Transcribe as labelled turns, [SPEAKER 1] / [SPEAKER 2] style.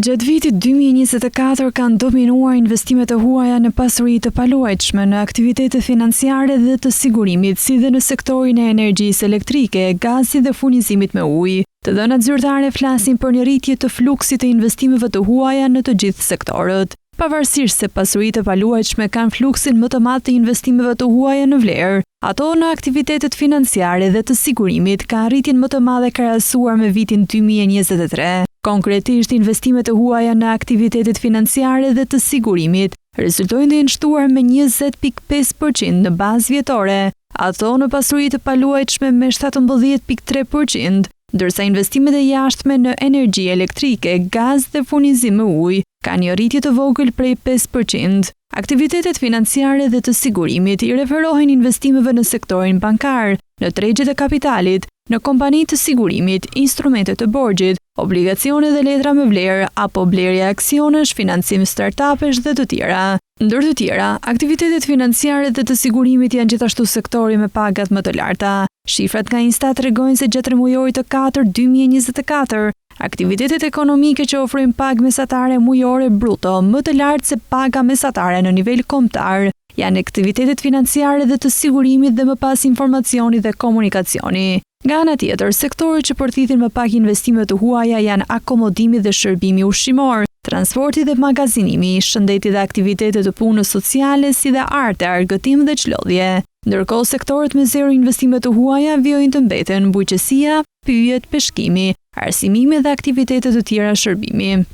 [SPEAKER 1] Gjatë vitit 2024 kanë dominuar investimet e huaja në pasuri të paluajtshme, në aktivitete financiare dhe të sigurimit, si dhe në sektorin e energjisë elektrike, gazit dhe furnizimit me ujë. Të dhënat zyrtare flasin për një rritje të fluksit të investimeve të huaja në të gjithë sektorët. Pavarësisht se pasuritë e paluajtshme kanë fluksin më të madh të investimeve të huaja në vlerë, ato në aktivitetet financiare dhe të sigurimit kanë rritjen më të madhe krahasuar me vitin 2023. Konkretisht, investimet e huaja në aktivitetet financiare dhe të sigurimit rezultojnë të shtuar me 20.5% në bazë vjetore, ato në pasuritë të paluajtshme me 17.3%, ndërsa investimet e jashtme në energji elektrike, gaz dhe furnizim me ujë ka një rritje të vogël prej 5%. Aktivitetet financiare dhe të sigurimit i referohen investimeve në sektorin bankar, në tregjet e kapitalit, në kompani të sigurimit, instrumente të borxhit, obligacione dhe letra me vlerë apo blerje aksionesh, financim startupesh dhe të tjera. Ndër të tjera, aktivitetet financiare dhe të sigurimit janë gjithashtu sektori me pagat më të larta. Shifrat nga Instat tregojnë se gjatë muajorit të 4 2024, aktivitetet ekonomike që ofrojnë pagë mesatare mujore bruto më të lartë se paga mesatare në nivel kombëtar janë aktivitetet financiare dhe të sigurimit dhe më pas informacioni dhe komunikacioni. Nga ana tjetër, sektorët që përthithin më pak investime të huaja janë akomodimi dhe shërbimi ushqimor, transporti dhe magazinimi, shëndeti dhe aktivitetet të punës sociale si dhe arte, argëtim dhe çlodhje. Ndërkohë, sektorët me zero investime të huaja vijojnë të mbeten bujqësia, pyjet, peshkimi, arsimimi dhe aktivitetet të tjera shërbimi.